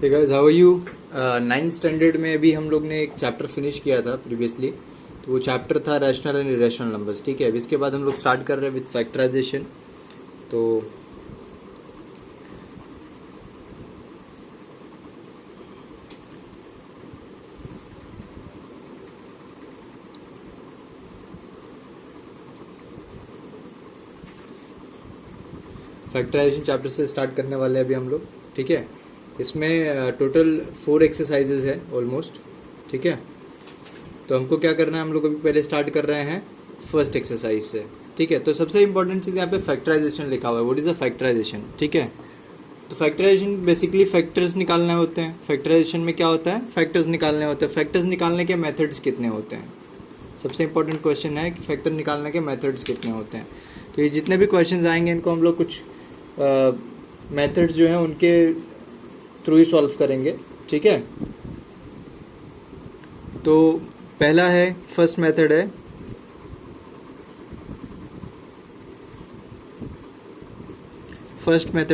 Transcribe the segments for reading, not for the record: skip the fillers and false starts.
Hey guys, how are you. 9th standard में अभी हम लोग ने एक चैप्टर फिनिश किया था प्रीवियसली। तो वो चैप्टर था रैशनल एंड इरेशनल नंबर्स। ठीक है, अब इसके बाद हम लोग स्टार्ट कर रहे हैं विद फैक्टराइजेशन। तो फैक्टराइजेशन चैप्टर से स्टार्ट करने वाले हैं अभी हम लोग। ठीक है, इसमें टोटल 4 एक्सरसाइजेज है ऑलमोस्ट। ठीक है, तो हमको क्या करना है, हम लोग अभी पहले स्टार्ट कर रहे हैं फर्स्ट एक्सरसाइज से। ठीक है, तो सबसे इंपॉर्टेंट चीज़ यहाँ पे फैक्टराइजेशन लिखा हुआ है। What is a factorization. ठीक है, तो फैक्टराइजेशन बेसिकली फैक्टर्स निकालने होते हैं। फैक्टराइजेशन में क्या होता है, फैक्टर्स निकालने होते हैं। फैक्टर्स निकालने के मेथड्स कितने होते हैं, सबसे इंपॉर्टेंट क्वेश्चन है कि फैक्टर निकालने के मेथड्स कितने होते हैं। तो ये जितने भी क्वेश्चंस आएंगे इनको हम लोग कुछ मेथड्स जो हैं उनके थ्रू ही सॉल्व करेंगे। ठीक है, तो पहला है, फर्स्ट मेथड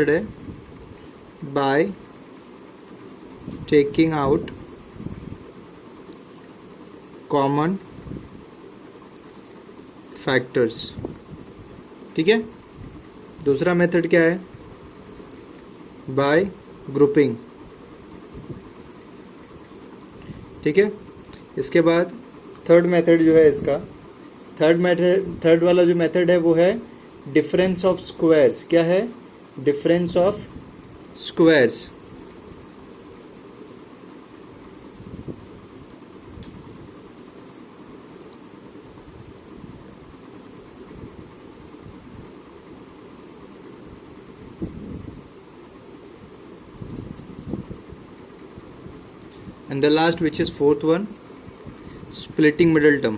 है bye taking out common factors. ठीक है, दूसरा मेथड क्या है, बाय ग्रुपिंग। ठीक है, इसके बाद थर्ड मेथड जो है इसका, थर्ड वाला जो मेथड है वो है डिफरेंस ऑफ स्क्वायर्स। क्या है, difference of squares. And the last, which is fourth one, splitting middle term.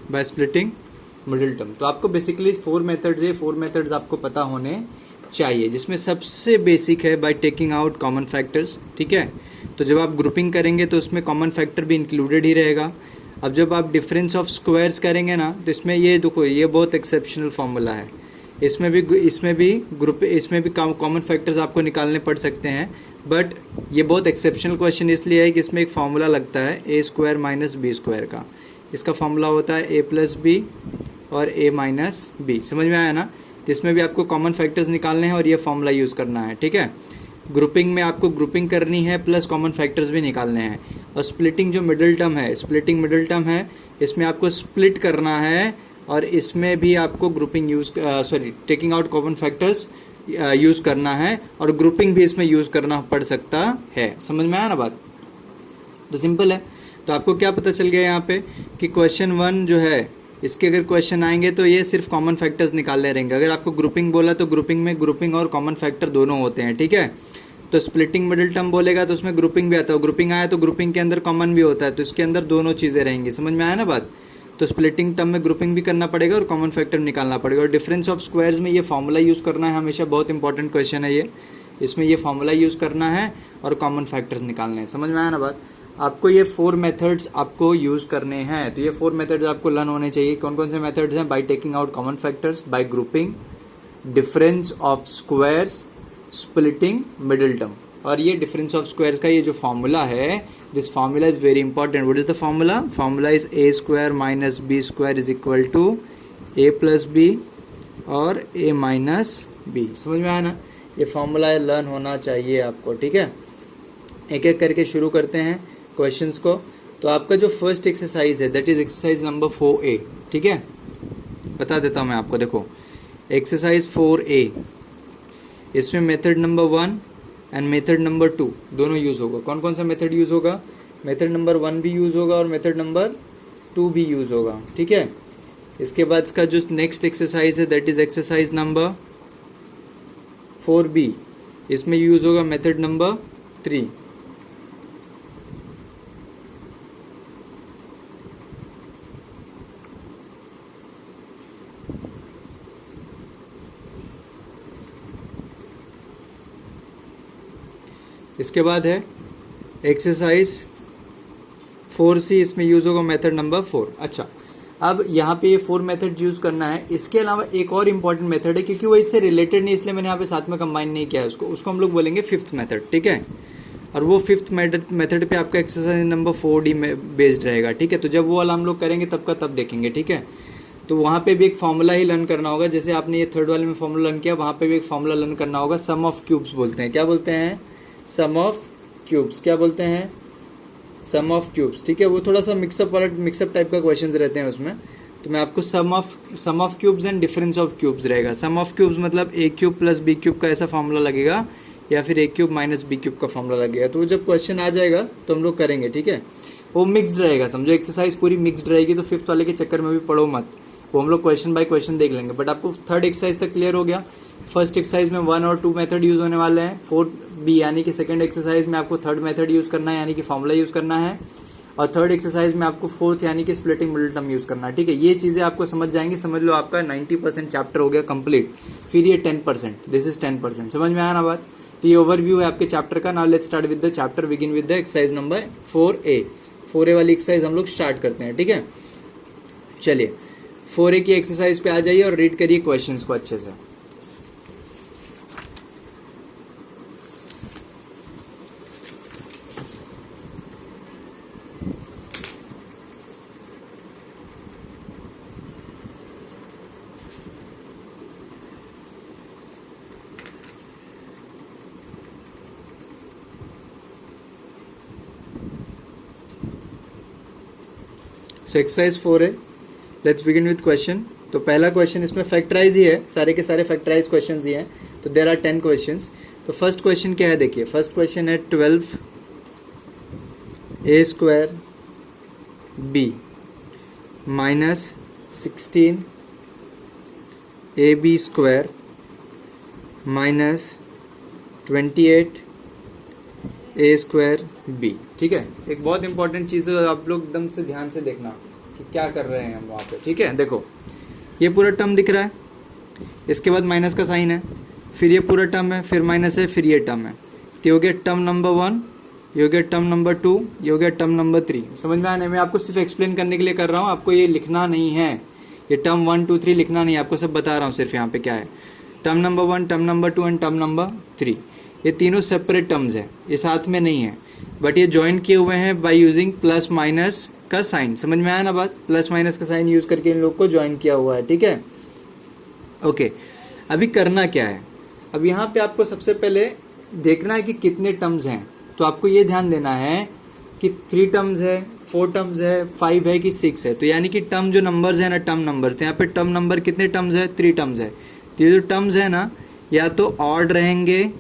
By splitting middle term. तो आपको बेसिकली 4 मेथड्स है, 4 मेथड्स आपको पता होने चाहिए, जिसमें सबसे बेसिक है bye taking out common factors. ठीक है, तो जब आप ग्रुपिंग करेंगे तो उसमें कॉमन फैक्टर भी इंक्लूडेड ही रहेगा। अब जब आप डिफरेंस ऑफ स्क्वायर्स करेंगे ना, तो इसमें ये देखो, ये बहुत एक्सेप्शनल फॉर्मूला है। इसमें भी कॉमन फैक्टर्स आपको निकालने पड़ सकते हैं, बट ये बहुत एक्सेप्शनल क्वेश्चन इसलिए है कि इसमें एक फार्मूला लगता है ए स्क्वायर माइनस बी स्क्वायर का। इसका फार्मूला होता है ए प्लस बी और ए माइनस बी। समझ में आया ना। तो इसमें भी आपको कॉमन फैक्टर्स निकालने हैं और ये फार्मूला यूज़ करना है। ठीक है, ग्रुपिंग में आपको ग्रुपिंग करनी है प्लस कॉमन फैक्टर्स भी निकालने हैं। और स्प्लिटिंग जो मिडिल टर्म है, इसमें आपको स्प्लिट करना है और इसमें भी आपको grouping taking out common factors use करना है और ग्रुपिंग भी इसमें यूज़ करना पड़ सकता है। समझ में आया ना बात। तो सिंपल है। तो आपको क्या पता चल गया यहाँ पे कि क्वेश्चन 1 जो है, इसके अगर क्वेश्चन आएंगे तो ये सिर्फ कॉमन फैक्टर्स निकालने रहेंगे। अगर आपको ग्रुपिंग बोला तो ग्रुपिंग में ग्रुपिंग और कॉमन फैक्टर दोनों होते हैं। ठीक है, तो स्प्लिटिंग मिडिल टर्म बोलेगा तो उसमें ग्रुपिंग भी आता है, ग्रुपिंग आया तो ग्रुपिंग के अंदर कॉमन भी होता है, तो इसके अंदर दोनों चीज़ें रहेंगी। समझ में आया ना बात। तो स्प्लिटिंग टर्म में ग्रुपिंग भी करना पड़ेगा और कॉमन फैक्टर निकालना पड़ेगा। और डिफरेंस ऑफ स्क्वायर्स में ये फार्मूला यूज़ करना है हमेशा, बहुत इंपॉर्टेंट क्वेश्चन है ये। इसमें ये फार्मूला यूज़ करना है और कॉमन फैक्टर्स निकालने हैं। समझ में आया ना बात। आपको ये 4 मेथड्स आपको यूज़ करने हैं। तो ये 4 मेथड्स आपको लर्न होने चाहिए। कौन कौन से मेथड्स हैं, bye taking out common factors, bye grouping, difference of squares, splitting middle term. और ये डिफरेंस ऑफ स्क्वायर्स का ये जो फार्मूला है, this formula is very important. What is the formula, formula is A square minus B square is equal to A plus B और A minus B. समझ में आया ना। ये फार्मूला लर्न होना चाहिए आपको। ठीक है, एक एक करके शुरू करते हैं क्वेश्चंस को। तो आपका जो फर्स्ट एक्सरसाइज है that is exercise number 4A। ठीक है, बता देता हूँ मैं आपको। देखो, एक्सरसाइज 4A, इसमें method number 1 and method number 2 दोनों यूज़ होगा। कौन कौन सा मेथड यूज़ होगा, मेथड नंबर 1 भी यूज़ होगा और मेथड नंबर 2 भी यूज़ होगा। ठीक है, इसके बाद इसका जो नेक्स्ट एक्सरसाइज है that is exercise number 4B, इसमें यूज़ होगा मेथड नंबर 3। इसके बाद है एक्सरसाइज 4C, इसमें यूज़ होगा मेथड नंबर 4। अच्छा, अब यहाँ पे ये 4 मेथड यूज़ करना है। इसके अलावा एक और इम्पॉर्टेंट मेथड है, क्योंकि वो इससे रिलेटेड नहीं इसलिए मैंने यहाँ पे साथ में कंबाइन नहीं किया है उसको हम लोग बोलेंगे 5th मेथड, ठीक है। और वो 5th मेथड पे आपका एक्सरसाइज नंबर 4D में बेस्ड रहेगा, ठीक है। तो जब वो वाला हम लोग करेंगे तब का तब देखेंगे, ठीक है। तो वहाँ पे भी एक फॉर्मूला ही लर्न करना होगा, जैसे आपने ये 3rd वाले में फॉर्मूला लर्न किया, वहाँ पे भी एक फॉर्मूला लर्न करना होगा। सम ऑफ क्यूब्स बोलते हैं, क्या बोलते हैं? सम ऑफ क्यूब्स। क्या बोलते हैं? सम ऑफ क्यूब्स, ठीक है। वो थोड़ा सा मिक्सअप टाइप का क्वेश्चंस रहते हैं उसमें। तो मैं आपको sum of cubes and difference of cubes रहेगा। सम ऑफ क्यूब्स मतलब a cube plus b cube का ऐसा फॉर्मूला लगेगा, या फिर a cube minus b cube का फॉर्मूला लगेगा। तो जब क्वेश्चन आ जाएगा तो हम लोग करेंगे, ठीक है। वो मिक्सड रहेगा, समझो एक्सरसाइज पूरी मिक्सड रहेगी, तो 5th वाले के चक्कर में भी पढ़ो मत, वो हम लोग क्वेश्चन बाय क्वेश्चन देख लेंगे। बट आपको 3rd एक्सरसाइज तक क्लियर हो गया। फर्स्ट एक्सरसाइज में 1 और 2 मेथड यूज होने वाले हैं। 4B यानी कि सेकंड एक्सरसाइज में आपको 3rd मेथड यूज करना है, यानी कि फॉर्मूला यूज करना है। और 3rd एक्सरसाइज में आपको 4th यानी कि स्प्लिटिंग मिडिल टर्म यूज करना है, ठीक है। ये चीजें आपको समझ जाएंगे, समझ लो आपका 90% चैप्टर हो गया कंप्लीट। फिर ये 10%, दिस इज 10%, समझ में आया ना बात। तो ये ओवरव्यू है आपके चैप्टर का। Now let's start with the chapter, begin with the exercise number 4A वाली एक्सरसाइज हम लोग स्टार्ट करते हैं, ठीक है। चलिए 4A की एक्सरसाइज पे आ जाइए और रीड करिए क्वेश्चंस को अच्छे से। So exercise 4A, let's begin with question. तो पहला क्वेश्चन इसमें फैक्टराइज ही है, सारे के सारे फैक्टराइज क्वेश्चंस ही हैं। तो देयर आर 10 क्वेश्चंस। तो फर्स्ट क्वेश्चन क्या है, देखिए फर्स्ट क्वेश्चन है 12a² b minus 16ab² minus 28a² b, ठीक है। एक बहुत इंपॉर्टेंट चीज़ है, आप लोग एकदम से ध्यान से देखना कि क्या कर रहे हैं हम वहाँ पे, ठीक है। देखो ये पूरा टर्म दिख रहा है, इसके बाद माइनस का साइन है, फिर ये पूरा टर्म है, फिर माइनस है, फिर ये टर्म है। तो ये हो गया टर्म नंबर 1, ये हो गया टर्म नंबर 2, ये हो गया टर्म नंबर 3। समझ में आने, मैं आपको सिर्फ एक्सप्लेन करने के लिए कर रहा हूँ, आपको ये लिखना नहीं है, ये टर्म 1 2 3 लिखना नहीं है, आपको सब बता रहा हूँ सिर्फ यहाँ पे क्या है। Term number 1, term number 2 and term number 3, ये तीनों सेपरेट टर्म्स है, ये साथ में नहीं है, बट ये ज्वाइन किए हुए हैं बाय यूजिंग प्लस माइनस का साइन। समझ में आया ना बात, प्लस माइनस का साइन यूज करके इन लोग को ज्वाइन किया हुआ है, ठीक है। ओके, अभी करना क्या है, अब यहाँ पे आपको सबसे पहले देखना है कि कितने टर्म्स हैं। तो आपको ये ध्यान देना है कि 3 टर्म्स है, 4 टर्म्स है, 5 है कि 6 है। तो यानी कि टर्म जो नंबर्स है ना, टर्म नंबर्स, तो यहाँ पे टर्म नंबर कितने टर्म्स है, 3 टर्म्स है। तो ये जो टर्म्स है ना, या तो ऑड रहेंगे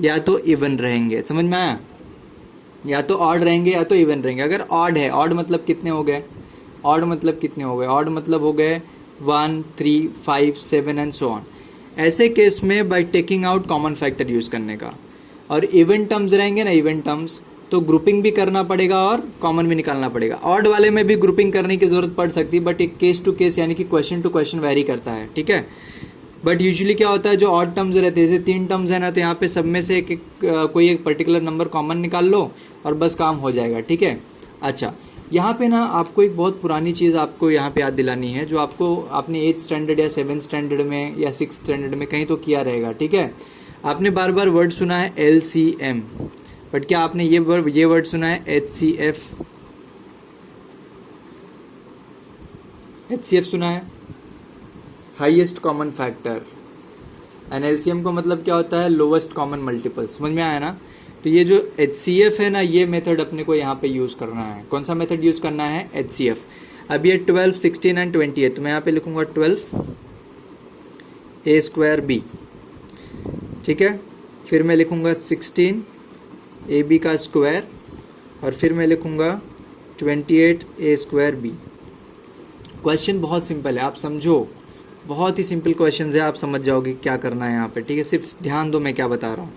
या तो इवन रहेंगे। समझ में आया, या तो ऑड रहेंगे या तो इवन रहेंगे। अगर ऑड है, ऑड मतलब कितने हो गए, ऑड मतलब कितने हो गए, ऑड मतलब हो गए 1 3 5 7 एंड सो ऑन। ऐसे केस में bye taking out common factor use करने का। और इवन टर्म्स रहेंगे ना, इवन टर्म्स, तो ग्रुपिंग भी करना पड़ेगा और कॉमन भी निकालना पड़ेगा। ऑड वाले में भी ग्रुपिंग करने की जरूरत पड़ सकती है, बट एक केस टू केस यानी कि क्वेश्चन टू क्वेश्चन वेरी करता है, ठीक है। बट यूजुअली क्या होता है, जो ऑड टर्म्स रहते हैं, जैसे 3 टर्म्स है ना, तो यहाँ पे सब में से कोई एक पर्टिकुलर नंबर कॉमन निकाल लो और बस काम हो जाएगा, ठीक है। अच्छा, यहाँ पे ना आपको एक बहुत पुरानी चीज़ आपको यहाँ पे याद दिलानी है, जो आपको आपने 8th स्टैंडर्ड या 7th स्टैंडर्ड में या 6th स्टैंडर्ड में कहीं तो किया रहेगा, ठीक है। आपने बार बार वर्ड सुना है LCM, बट क्या आपने ये वर्ड सुना है HCF? HCF सुना है, highest common factor. And LCM को मतलब क्या होता है, लोवेस्ट कॉमन मल्टीपल। समझ में आया ना। तो ये जो HCF है ना, ये मेथड अपने को यहाँ पे यूज़ करना है। कौन सा मेथड यूज़ करना है, HCF। अब ये 12 16 एंड 28, तो मैं यहाँ पे लिखूँगा 12a² b, ठीक है। फिर मैं लिखूँगा 16ab का स्क्वायर, और फिर मैं लिखूँगा 28a² b। क्वेश्चन बहुत सिंपल है, आप समझो, बहुत ही सिंपल क्वेश्चन है, आप समझ जाओगे क्या करना है यहाँ पे, ठीक है। सिर्फ ध्यान दो मैं क्या बता रहा हूँ।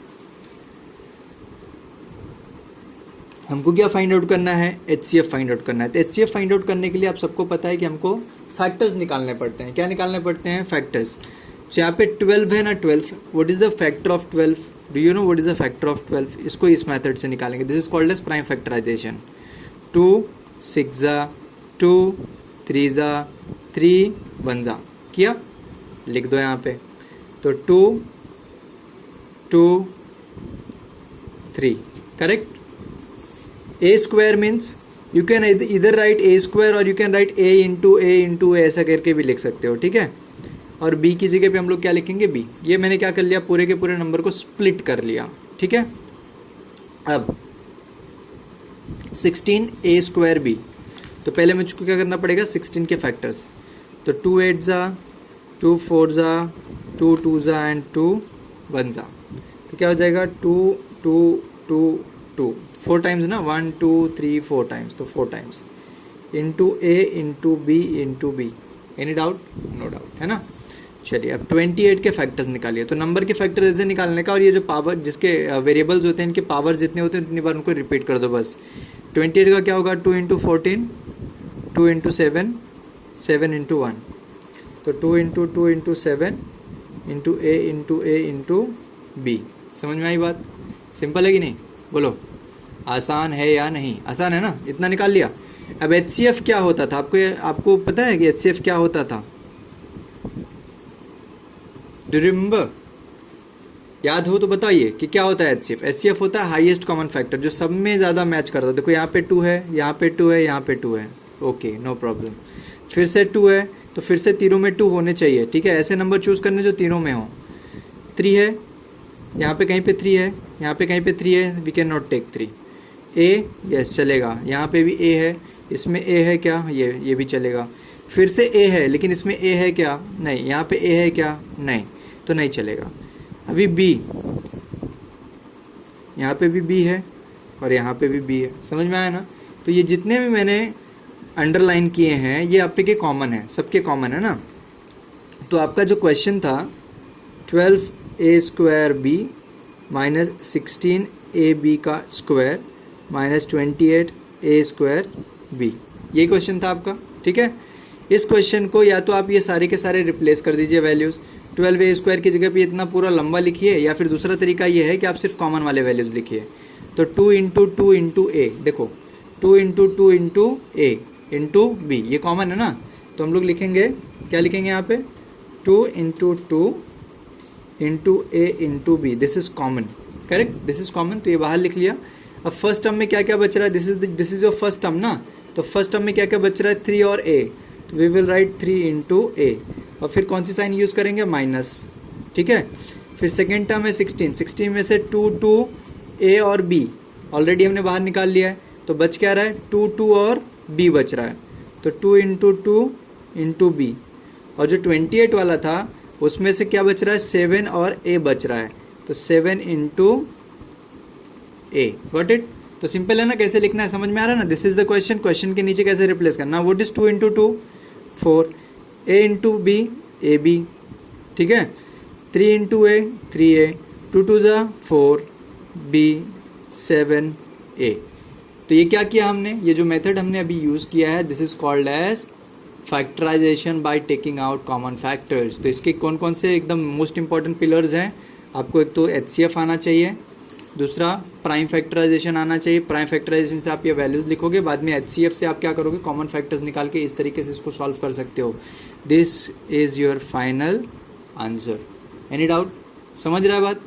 हमको क्या फाइंड आउट करना है, HCF फाइंड आउट करना है। तो HCF फाइंड आउट करने के लिए आप सबको पता है कि हमको फैक्टर्स निकालने पड़ते हैं। क्या निकालने पड़ते हैं, फैक्टर्स। तो यहाँ पे 12 है ना, 12, what is the factor of 12, do you know what is the factor of 12? इसको इस मेथड से निकालेंगे, this is called as prime factorization. 2 6 2 3 ज़ा 3, 1 ज़ा किया, लिख दो यहाँ पे। तो 2 2 3 correct. A square means you can इधर राइट ए स्क्वायर और you can write A into A ऐसा करके भी लिख सकते हो, ठीक है। और बी की जगह पे हम लोग क्या लिखेंगे, बी। ये मैंने क्या कर लिया, पूरे के पूरे नंबर को स्प्लिट कर लिया, ठीक है। अब 16 ए स्क्वायर बी, तो पहले मुझको क्या करना पड़ेगा, 16 के फैक्टर्स। तो 2 8 ज़ा 2 4 ज़ा 2 2 ज़ा एंड 2 1 ज़ा, तो क्या हो जाएगा 2 2 2 2 4 टाइम्स ना, 1 2 3 4 टाइम्स, तो 4 times into A into B. Any doubt? No doubt, है ना। चलिए अब 28 के फैक्टर्स निकालिए। तो नंबर के फैक्टर ऐसे निकालने का, और ये जो पावर जिसके वेरिएबल्स होते हैं इनके पावर जितने होते हैं उतनी बार उनको रिपीट कर दो बस। 28 का क्या होगा, 2 इंटू 14, 2 इंटू 7, 7 इंटू 1, तो 2 into 7 into A into B. समझ में आई बात? सिंपल है कि नहीं, बोलो आसान है या नहीं? आसान है ना, इतना निकाल लिया। अब HCF क्या होता था, आपको पता है कि HCF क्या होता था? Do remember? याद हो तो बताइए कि क्या होता है HCF। HCF होता है हाईएस्ट कॉमन फैक्टर, जो सब में ज़्यादा मैच करता है। देखो यहाँ पे 2 है, यहाँ पे 2 है, यहाँ पे 2 है, ओके नो प्रॉब्लम। फिर से 2 है, तो फिर से तीनों में 2 होने चाहिए, ठीक है। ऐसे नंबर चूज़ करने जो तीनों में हो। 3 है, यहाँ पे कहीं पे 3 है, यहाँ पे कहीं पे 3 है, वी कैन नॉट टेक 3। ए यस चलेगा, यहाँ पे भी ए है, इसमें ए है क्या, ये भी चलेगा। फिर से ए है, लेकिन इसमें ए है क्या, नहीं। यहाँ पे ए है क्या, नहीं, तो नहीं चलेगा। अभी बी, यहाँ पे भी बी है और यहाँ पे भी बी है, समझ में आया ना। तो ये जितने भी मैंने अंडरलाइन किए हैं ये आपके के कॉमन है, सबके कॉमन है ना। तो आपका जो क्वेश्चन था 12 A square B minus 16 A B का square minus 28 A square B, ये क्वेश्चन था आपका, ठीक है। इस क्वेश्चन को या तो आप ये सारे के सारे रिप्लेस कर दीजिए वैल्यूज़, 12 ए स्क्वायर की जगह पे इतना पूरा लंबा लिखिए, या फिर दूसरा तरीका ये है कि आप सिर्फ कॉमन वाले वैल्यूज़ लिखिए। तो 2 इंटू ए, देखो 2 इंटू ए इंटू बी, ये कॉमन है ना। तो हम लोग लिखेंगे, क्या लिखेंगे यहाँ पे, 2 into A into B, this is common, correct, this is common. तो ये बाहर लिख लिया। अब फर्स्ट टर्म में क्या क्या बच रहा है, this is your first term ना। तो फर्स्ट टर्म में क्या क्या बच रहा है, 3 और ए, तो वी विल राइट 3 इंटू ए, और फिर कौन सी साइन यूज़ करेंगे, माइनस, ठीक है। फिर सेकेंड टर्म है 16 में से 2 ए और बी ऑलरेडी हमने बाहर निकाल लिया है, तो बच क्या रहा है, 2 और बी बच रहा है। तो 2 इंटू बी, और जो 28 वाला था उसमें से क्या बच रहा है, 7 और ए बच रहा है, तो 7 इंटू ए। Got it? तो सिंपल है ना, कैसे लिखना है समझ में आ रहा है ना। This is the question, question के नीचे कैसे रिप्लेस करना। What is 2 into 2, 4, A into B, A B, ठीक है। 3 इंटू ए, 3a, 2 2 ज़ा 4, बी 7 ए। तो ये क्या किया हमने, ये जो मेथड हमने अभी यूज़ किया है, this is called as factorization by taking out common factors. तो इसके कौन कौन से एकदम मोस्ट इंपॉर्टेंट पिलर्स हैं आपको, एक तो HCF आना चाहिए, दूसरा प्राइम फैक्टराइजेशन आना चाहिए। प्राइम फैक्टराइजेशन से आप ये वैल्यूज़ लिखोगे, बाद में HCF से आप क्या करोगे, कॉमन फैक्टर्स निकाल के इस तरीके से इसको सॉल्व कर सकते हो। This is your final answer. Any doubt? समझ रहा है बात?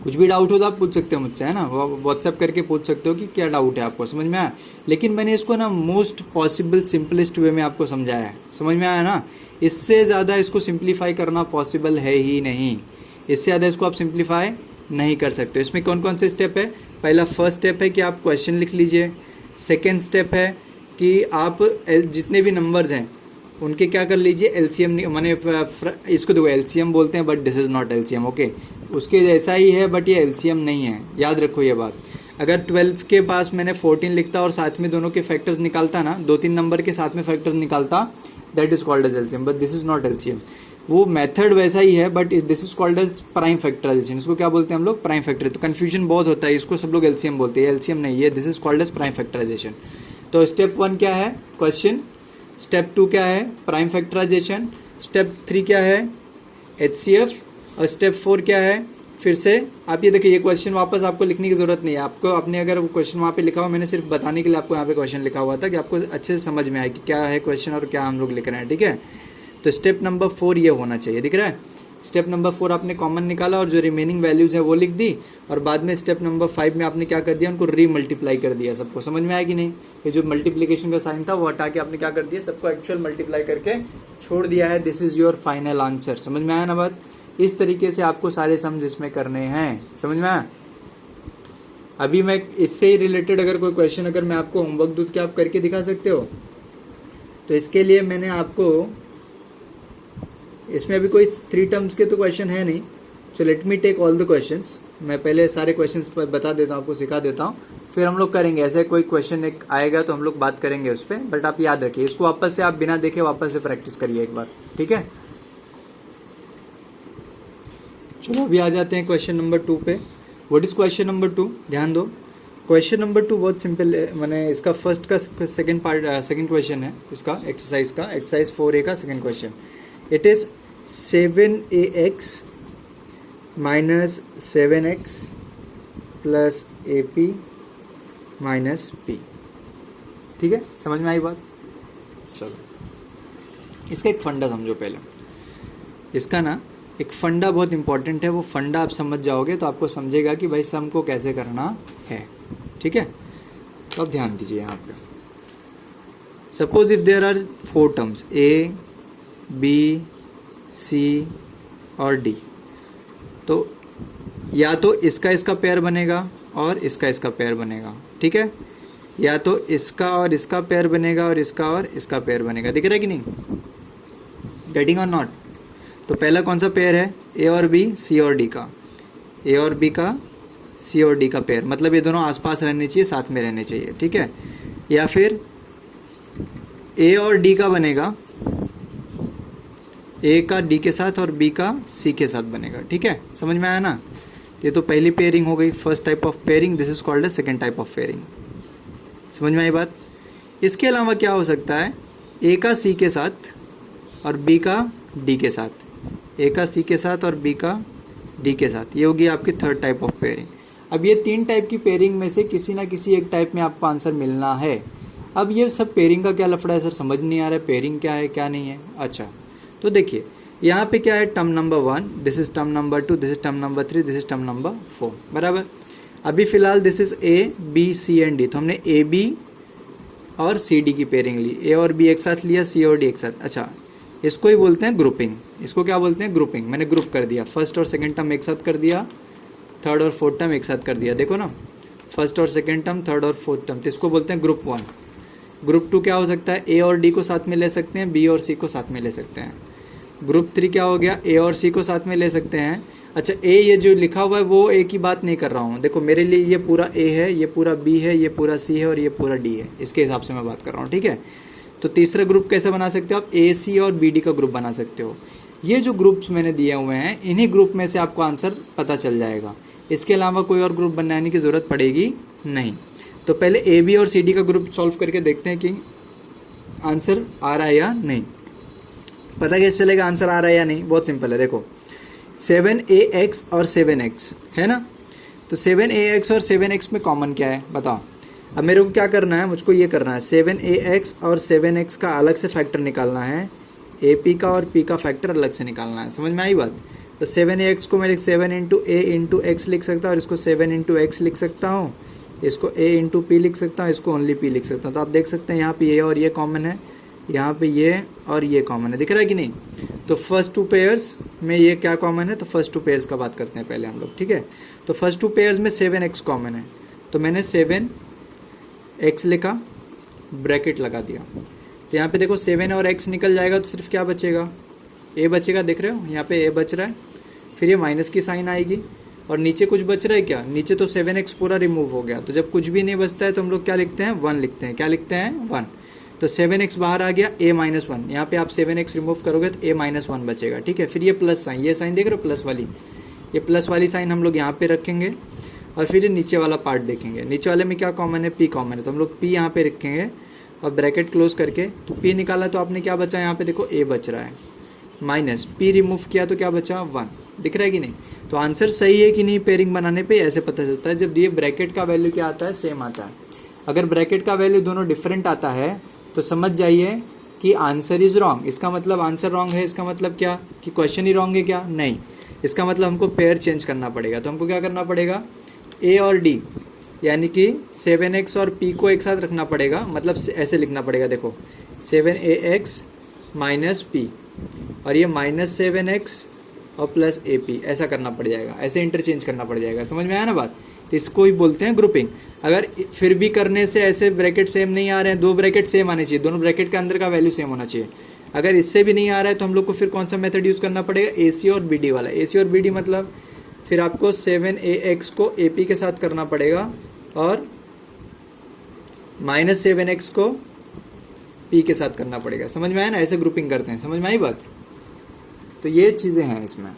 कुछ भी डाउट हो तो आप पूछ सकते हो मुझसे, है ना, व्हाट्सएप करके पूछ सकते हो कि क्या डाउट है आपको, समझ में आया। लेकिन मैंने इसको ना मोस्ट पॉसिबल सिंपलेस्ट वे में आपको समझाया है, समझ में आया ना। इससे ज़्यादा इसको सिंप्लीफाई करना पॉसिबल है ही नहीं, इससे ज़्यादा इसको आप सिंप्लीफाई नहीं कर सकते। इसमें कौन कौन से स्टेप है, पहला फर्स्ट स्टेप है कि आप क्वेश्चन लिख लीजिए। सेकेंड स्टेप है कि आप जितने भी नंबर्स हैं उनके क्या कर लीजिए, एलसीएम, माने इसको देखो एलसीएम बोलते हैं but this is not LCM, okay. उसके जैसा ही है बट ये एलसीएम नहीं है, याद रखो ये बात। अगर 12 के पास मैंने 14 लिखता और साथ में दोनों के फैक्टर्स निकालता ना, 2-3 नंबर के साथ में फैक्टर्स निकालता, that is called as LCM, but this is not LCM. वो मेथड वैसा ही है but this is called as prime factorization. इसको क्या बोलते हैं हम लोग, प्राइम फैक्टर। तो कन्फ्यूजन बहुत होता है, इसको सब लोग एलसीएम बोलते हैं, एलसीएम नहीं है, this is called as prime factorization. तो स्टेप 1 क्या है, क्वेश्चन। स्टेप 2 क्या है, प्राइम फैक्टराइजेशन। स्टेप 3 क्या है, HCF। और स्टेप 4 क्या है, फिर से आप ये देखिए, ये क्वेश्चन वापस आपको लिखने की ज़रूरत नहीं है। आपको अपने अगर वो क्वेश्चन वहाँ पे लिखा हुआ, मैंने सिर्फ बताने के लिए आपको यहाँ पे क्वेश्चन लिखा हुआ था कि आपको अच्छे से समझ में आए कि क्या है क्वेश्चन और क्या हम लोग लिख रहे हैं, ठीक है। तो स्टेप नंबर 4 ये होना चाहिए, दिख रहा है। स्टेप नंबर 4 आपने कॉमन निकाला और जो रिमेनिंग वैल्यूज़ हैं वो लिख दी, और बाद में स्टेप नंबर 5 में आपने क्या कर दिया, उनको रीमल्टीप्लाई कर दिया। सबको समझ में आया कि नहीं? ये जो मल्टीप्लिकेशन का साइन था वो हटा के आपने क्या कर दिया, सबको एक्चुअल मल्टीप्लाई करके छोड़ दिया है। This is your final answer. समझ में आया ना बात? इस तरीके से आपको सारे सम्स इसमें करने हैं, समझ में आया? अभी मैं इससे ही रिलेटेड अगर कोई क्वेश्चन अगर मैं आपको होमवर्क दूँ क्या आप करके दिखा सकते हो? तो इसके लिए मैंने आपको, इसमें अभी कोई 3 टर्म्स के तो क्वेश्चन है नहीं, so let me take all the questions. मैं पहले सारे क्वेश्चंस बता देता हूँ, आपको सिखा देता हूँ, फिर हम लोग करेंगे। ऐसे कोई क्वेश्चन एक आएगा तो हम लोग बात करेंगे उस पर, बट आप याद रखिए इसको, वापस से आप बिना देखे वापस से प्रैक्टिस करिए एक बार, ठीक है। चलो अभी आ जाते हैं क्वेश्चन नंबर 2 पे। What is question number 2? ध्यान दो, क्वेश्चन नंबर 2 बहुत सिंपल है। मैंने इसका फर्स्ट का सेकंड क्वेश्चन है इसका एक्सरसाइज का, एक्सरसाइज 4A का second question. It is 7AX minus 7X plus AP minus P, ठीक है। समझ में आई बात? चलो इसका एक फंडा समझो पहले। इसका ना एक फंडा बहुत इंपॉर्टेंट है, वो फंडा आप समझ जाओगे तो आपको समझेगा कि भाई सम को कैसे करना है, ठीक है। तो अब ध्यान दीजिए यहाँ पे, suppose if there are 4 terms A, B, C और D, तो या तो इसका पेयर बनेगा और इसका पेयर बनेगा, ठीक है, या तो इसका और इसका पेयर बनेगा और इसका पेयर बनेगा। दिख रहा है कि नहीं? गेटिंग और नॉट? तो पहला कौन सा पेयर है? A और B, C और D का, A और B का, C और D का पेयर, मतलब ये दोनों आसपास रहने चाहिए, साथ में रहने चाहिए, ठीक है। या फिर A और D का बनेगा, A का D के साथ और B का C के साथ बनेगा, ठीक है। समझ में आया ना? ये तो पहली पेयरिंग हो गई, first type of pairing. This is called a second type of pairing. समझ में आई बात? इसके अलावा क्या हो सकता है? A का C के साथ और B का D के साथ, A का C के साथ और B का D के साथ, ये होगी आपकी थर्ड टाइप ऑफ पेयरिंग। अब ये 3 टाइप की पेयरिंग में से किसी ना किसी एक टाइप में आपको आंसर मिलना है। अब ये सब पेयरिंग का क्या लफड़ा है सर, समझ नहीं आ रहा है, पेयरिंग क्या है क्या नहीं है। अच्छा तो देखिए यहाँ पे क्या है, term number 1, this is term number 2, this is term number 3, this is term number 4, बराबर। अभी फिलहाल this is A, B, C and D, तो हमने A, B और C, D की पेयरिंग ली, A और B एक साथ लिया, C और D एक साथ। अच्छा इसको ही बोलते हैं ग्रुपिंग, इसको क्या बोलते हैं? ग्रुपिंग। मैंने ग्रुप कर दिया, फर्स्ट और सेकंड टर्म एक साथ कर दिया, थर्ड और फोर्थ टर्म एक साथ कर दिया, देखो ना, फर्स्ट और सेकंड टर्म, थर्ड और फोर्थ टर्म, तो इसको बोलते हैं ग्रुप 1। ग्रुप 2 क्या हो सकता है? A और D को साथ में ले सकते हैं, B और C को साथ में ले सकते हैं। ग्रुप 3 क्या हो गया? A और C को साथ में ले सकते हैं। अच्छा A ये जो लिखा हुआ है वो A की बात नहीं कर रहा हूँ, देखो मेरे लिए ये पूरा A है, ये पूरा B है, ये पूरा C है और ये पूरा D है, इसके हिसाब से मैं बात कर रहा हूँ, ठीक है। तो तीसरा ग्रुप कैसे बना सकते हो आप? A, C और B, D का ग्रुप बना सकते हो। ये जो ग्रुप्स मैंने दिए हुए हैं इन्हीं ग्रुप में से आपको आंसर पता चल जाएगा, इसके अलावा कोई और ग्रुप बनाने की ज़रूरत पड़ेगी नहीं। तो पहले A, B और C, D का ग्रुप सॉल्व करके देखते हैं कि आंसर आ रहा है या नहीं। पता कैसे चलेगा आंसर आ रहा है या नहीं? बहुत सिंपल है, देखो 7AX और 7X है ना, तो 7AX और 7X में कॉमन क्या है बताओ। अब मेरे को क्या करना है, मुझको ये करना है 7AX और 7X का अलग से फैक्टर निकालना है, AP का और P का फैक्टर अलग से निकालना है। समझ में आई बात? तो 7AX को मैं 7 इंटू A इंटू X लिख सकता हूँ और इसको 7 इंटू X लिख सकता हूँ, इसको A इंटू P लिख सकता हूँ, इसको ओनली P लिख सकता हूँ। तो आप देख सकते हैं यहाँ पे ये और ये कॉमन है, यहाँ पे ये और ये कॉमन है, दिख रहा है कि नहीं? तो फर्स्ट 2 पेयर्स में ये क्या कॉमन है, तो फर्स्ट 2 पेयर्स का बात करते हैं पहले हम लोग, ठीक है। तो फर्स्ट 2 पेयर्स में 7X कॉमन है, तो मैंने 7X लिखा, ब्रैकेट लगा दिया। तो यहाँ पे देखो 7 और X निकल जाएगा तो सिर्फ क्या बचेगा? A बचेगा, देख रहे हो यहाँ पे A बच रहा है, फिर ये माइनस की साइन आएगी और नीचे कुछ बच रहा है क्या? नीचे तो 7X पूरा रिमूव हो गया, तो जब कुछ भी नहीं बचता है तो हम लोग क्या लिखते हैं? 1 लिखते हैं। क्या लिखते हैं? 1। तो 7X बाहर आ गया, A माइनस 1, यहाँ पे आप 7X रिमूव करोगे तो A माइनस 1 बचेगा, ठीक है। फिर ये प्लस साइन, ये साइन देख रहे हो प्लस वाली, ये प्लस वाली साइन हम लोग यहाँ पे रखेंगे और फिर ये नीचे वाला पार्ट देखेंगे। नीचे वाले में क्या कॉमन है? P कॉमन है, तो हम लोग P यहाँ पे रखेंगे और ब्रैकेट क्लोज करके, तो P निकाला तो आपने क्या बचा यहाँ पे देखो A बच रहा है, माइनस P रिमूव किया तो क्या बचा? 1। दिख रहा है कि नहीं? तो आंसर सही है कि नहीं पेयरिंग बनाने पे ऐसे पता चलता है जब ये ब्रैकेट का वैल्यू क्या आता है, सेम आता है। अगर ब्रैकेट का वैल्यू दोनों डिफरेंट आता है तो समझ जाइए कि आंसर इज रॉन्ग। इसका मतलब आंसर रॉन्ग है, इसका मतलब क्या कि क्वेश्चन ही रॉन्ग है क्या? नहीं, इसका मतलब हमको पेयर चेंज करना पड़ेगा। तो हमको क्या करना पड़ेगा, ए और डी यानी कि 7x और p को एक साथ रखना पड़ेगा, मतलब ऐसे लिखना पड़ेगा, देखो 7ax माइनस p और ये -7x और प्लस AP, ऐसा करना पड़ जाएगा, ऐसे इंटरचेंज करना पड़ जाएगा। समझ में आया ना बात? तो इसको ही बोलते हैं ग्रुपिंग। अगर फिर भी करने से ऐसे ब्रैकेट सेम नहीं आ रहे हैं, दो ब्रैकेट सेम आने चाहिए, दोनों ब्रैकेट के अंदर का वैल्यू सेम होना चाहिए। अगर इससे भी नहीं आ रहा है तो हम लोग को फिर कौन सा मेथड यूज़ करना पड़ेगा, AC और BD वाला। AC और BD मतलब फिर आपको 7ax को AP के साथ करना पड़ेगा और -7x को P के साथ करना पड़ेगा। समझ में आया ना? ऐसे ग्रुपिंग करते हैं। समझ में आई बात? तो ये चीज़ें हैं इसमें।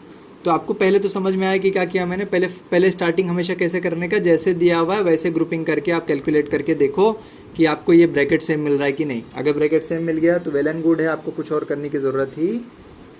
तो आपको पहले तो समझ में आया कि क्या किया मैंने, पहले स्टार्टिंग हमेशा कैसे करने का, जैसे दिया हुआ है वैसे ग्रुपिंग करके आप कैलकुलेट करके देखो कि आपको ये ब्रैकेट सेम मिल रहा है कि नहीं। अगर ब्रैकेट सेम मिल गया तो वेल एंड गुड है, आपको कुछ और करने की ज़रूरत ही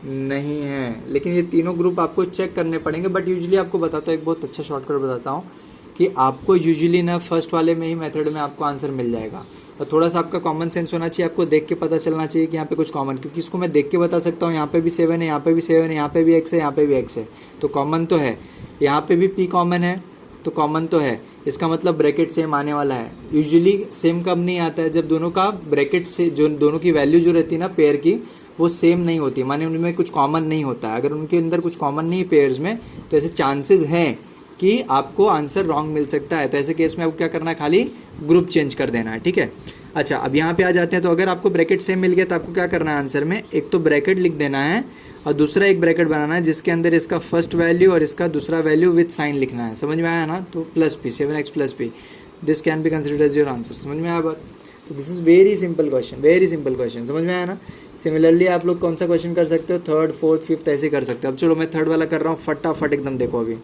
नहीं है। लेकिन ये तीनों ग्रुप आपको चेक करने पड़ेंगे। बट यूजुअली आपको बताता हूँ, एक बहुत अच्छा शॉर्टकट बताता हूँ कि आपको यूजुअली ना फर्स्ट वाले में ही मेथड में आपको आंसर मिल जाएगा। और थोड़ा सा आपका कॉमन सेंस होना चाहिए, आपको देख के पता चलना चाहिए कि यहाँ पे कुछ कॉमन, क्योंकि इसको मैं देख के बता सकता हूँ यहाँ पे भी 7 है, यहाँ पे भी 7 है, यहाँ पे भी x है, यहाँ पे भी x है, तो कॉमन तो है। यहाँ पे भी p कॉमन है तो कॉमन तो है, इसका मतलब ब्रैकेट सेम आने वाला है। यूजुअली सेम कब नहीं आता है, जब दोनों का ब्रैकेट से जो दोनों की वैल्यू जो रहती है ना पेयर की, वो सेम नहीं होती, माने उनमें कुछ कॉमन नहीं होता है। अगर उनके अंदर कुछ कॉमन नहीं पेयर्स में, तो ऐसे चांसेस हैं कि आपको आंसर रॉन्ग मिल सकता है। तो ऐसे केस में आपको क्या करना है, खाली ग्रुप चेंज कर देना है, ठीक है। अच्छा, अब यहाँ पे आ जाते हैं। तो अगर आपको ब्रैकेट सेम मिल गया तो आपको क्या करना है आंसर में, एक तो ब्रैकेट लिख देना है और दूसरा एक ब्रैकेट बनाना है जिसके अंदर इसका फर्स्ट वैल्यू और इसका दूसरा वैल्यू विथ साइन लिखना है। समझ में आया ना? तो +p, 7x + p, this can be considered as your answer. समझ में आया बात? तो this is very simple question, very simple question. समझ में आया ना? सिमिलरली आप लोग कौन सा क्वेश्चन कर सकते हो, 3rd, 4th, 5th ऐसे कर सकते हो। अब चलो मैं 3rd वाला कर रहा हूँ, फटाफट एकदम देखो। अभी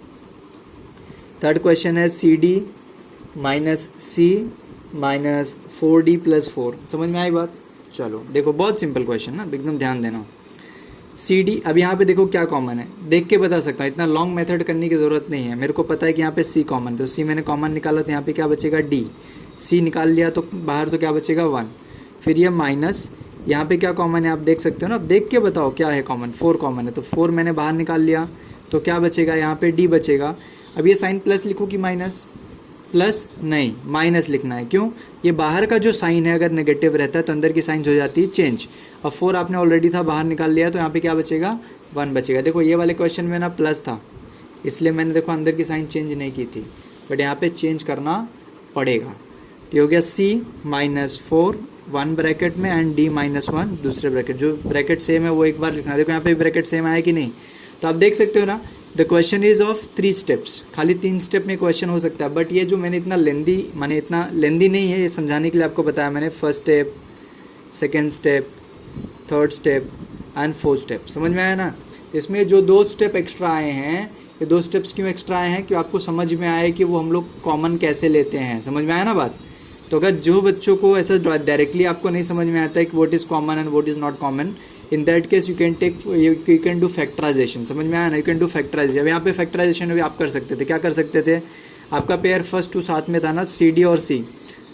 3rd क्वेश्चन है CD - C - 4D + 4। समझ में आई बात? चलो देखो, बहुत सिंपल क्वेश्चन ना, एकदम ध्यान देना। CD, अब यहाँ पे देखो क्या कॉमन है, देख के बता सकता हूँ, इतना लॉन्ग मेथड करने की ज़रूरत नहीं है। मेरे को पता है कि यहाँ पे C कॉमन, तो C मैंने कॉमन निकाला तो यहाँ पे क्या बचेगा D, C निकाल लिया तो बाहर तो क्या बचेगा 1। फिर ये माइनस, यहाँ पे क्या कॉमन है आप देख सकते हो ना, अब देख के बताओ क्या है कॉमन, 4 कॉमन है, तो 4 मैंने बाहर निकाल लिया तो क्या बचेगा, यहाँ पे D बचेगा। अब ये साइन प्लस लिखो कि माइनस, प्लस नहीं माइनस लिखना है, क्यों, ये बाहर का जो साइन है अगर नेगेटिव रहता है तो अंदर की साइंस हो जाती है चेंज। और 4 आपने ऑलरेडी था बाहर निकाल लिया तो यहाँ पे क्या बचेगा 1 बचेगा। देखो ये वाले क्वेश्चन में ना प्लस था इसलिए मैंने देखो अंदर की साइन चेंज नहीं की थी, बट यहाँ पे चेंज करना पड़ेगा। तो हो गया C - 4 1 ब्रैकेट में एंड D - 1 दूसरे ब्रैकेट, जो ब्रैकेट सेम है वो एक बार लिखना। देखो यहाँ पे ब्रैकेट सेम आया कि नहीं, तो आप देख सकते हो ना। The question is of 3 steps, खाली 3 स्टेप में क्वेश्चन हो सकता है। बट ये जो मैंने इतना लेंदी, माने इतना लेंदी नहीं है, ये समझाने के लिए आपको बताया मैंने। 1st step, 2nd step, 3rd step and 4th step. समझ में आया ना? तो इसमें जो 2 स्टेप एक्स्ट्रा आए हैं, ये 2 स्टेप्स क्यों एक्स्ट्रा आए हैं कि आपको समझ में आए कि वो हम लोग कॉमन कैसे लेते हैं। समझ में आया ना बात? तो अगर जो बच्चों को ऐसा डायरेक्टली आपको नहीं समझ में आता है कि what is common and what is not common, in that case you can do factorization. समझ में आया ना? You can do factorization. अब यहाँ पे फैक्टराइजेशन भी आप कर सकते थे। क्या कर सकते थे, आपका पेयर फर्स्ट टू साथ में था ना, CD और C,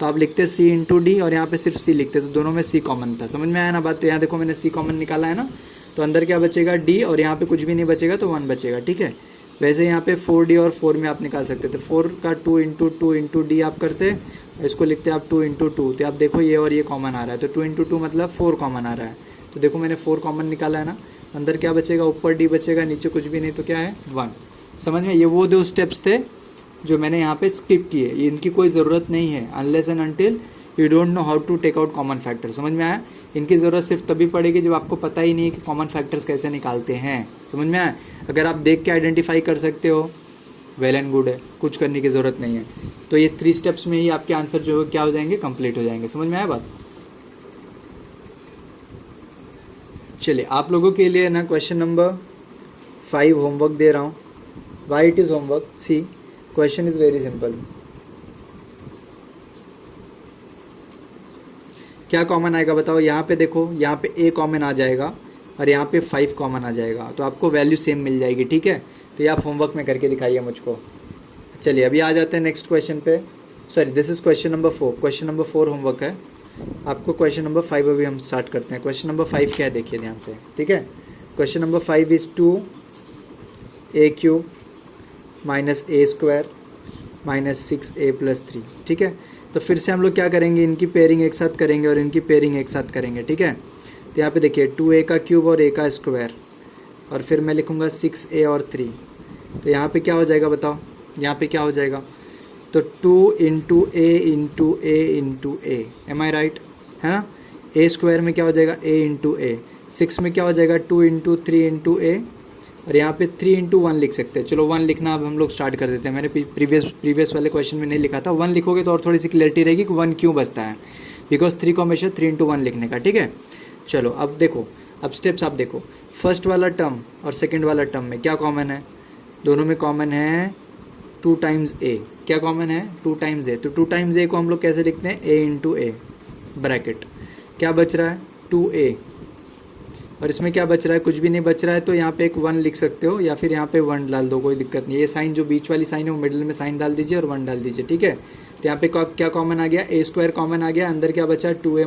तो आप लिखते C × D और यहाँ पे सिर्फ C लिखते, तो दोनों में C कॉमन था। समझ में आया ना बात? तो यहाँ देखो मैंने C कॉमन निकाला है ना, तो अंदर क्या बचेगा D और यहाँ पे कुछ भी नहीं बचेगा तो 1 बचेगा, ठीक है। वैसे यहाँ पे 4D और 4 में आप निकाल सकते थे। 4 का 2 × 2 × D आप करते, इसको लिखते आप 2 × 2, तो आप देखो ये और ये कॉमन आ रहा है, तो 2 × 2 मतलब 4 कॉमन आ रहा है। तो देखो मैंने 4 कॉमन निकाला है ना, अंदर क्या बचेगा, ऊपर D बचेगा, नीचे कुछ भी नहीं तो क्या है 1। समझ में? ये वो 2 स्टेप्स थे जो मैंने यहाँ पे स्किप किए, इनकी कोई ज़रूरत नहीं है unless and until you don't know how to take out common factor. समझ में आया? इनकी ज़रूरत सिर्फ तभी पड़ेगी जब आपको पता ही नहीं है कि कॉमन फैक्टर्स कैसे निकालते हैं। समझ में आया? अगर आप देख के आइडेंटिफाई कर सकते हो वेल एंड गुड है, कुछ करने की ज़रूरत नहीं है। तो ये 3 स्टेप्स में ही आपके आंसर जो है क्या हो जाएंगे, कंप्लीट हो जाएंगे। समझ में आया बात? चलिए आप लोगों के लिए ना क्वेश्चन नंबर 5 होमवर्क दे रहा हूँ। Why it is homework, see question is very simple. क्या कॉमन आएगा बताओ? यहाँ पे देखो, यहाँ पे A कॉमन आ जाएगा, और यहाँ पे 5 कॉमन आ जाएगा, तो आपको वैल्यू सेम मिल जाएगी, ठीक है। तो ये आप होमवर्क में करके दिखाइए मुझको। चलिए अभी आ जाते हैं नेक्स्ट क्वेश्चन पे। Sorry, this is question number 4। Question number 4 homework है आपको। क्वेश्चन नंबर 5 अभी हम स्टार्ट करते हैं। क्वेश्चन नंबर 5 क्या है देखिए ध्यान से, ठीक है। Question number 5 is 2a³ minus a² minus 6a + 3, ठीक है। तो फिर से हम लोग क्या करेंगे, इनकी पेयरिंग एक साथ करेंगे और इनकी पेयरिंग एक साथ करेंगे, ठीक है। तो यहाँ पे देखिए 2a³ और a² और फिर मैं लिखूँगा 6a और 3। तो यहाँ पे क्या हो जाएगा बताओ, यहाँ पे क्या हो जाएगा, तो 2 × a × a × a, am I right, है ना। a² में क्या हो जाएगा, a × a, 6 में क्या हो जाएगा 2 × 3 × a, और यहाँ पे 3 × 1 लिख सकते हैं। चलो 1 लिखना अब हम लोग स्टार्ट कर देते हैं। मैंने प्रीवियस वाले क्वेश्चन में नहीं लिखा था, 1 लिखोगे तो और थोड़ी सी क्लैरिटी रहेगी कि 1 क्यों बचता है, बिकॉज 3 को हमेशा 3 × 1 लिखने का, ठीक है। चलो अब देखो, अब स्टेप्स आप देखो। फर्स्ट वाला टर्म और सेकेंड वाला टर्म में क्या कॉमन है, दोनों में कॉमन है 2 टाइम्स a। क्या कॉमन है, 2 टाइम्स a। तो 2 टाइम्स a को हम लोग कैसे लिखते हैं, a × a ब्रैकेट। क्या बच रहा है 2a, और इसमें क्या बच रहा है, कुछ भी नहीं बच रहा है, तो यहाँ पे एक 1 लिख सकते हो या फिर यहाँ पे 1 डाल दो, कोई दिक्कत नहीं। ये साइन जो बीच वाली साइन है वो मिडिल में साइन डाल दीजिए और 1 डाल दीजिए, ठीक है। तो यहाँ पे क्या कॉमन आ गया, a² कॉमन आ गया, अंदर क्या बचा 2a -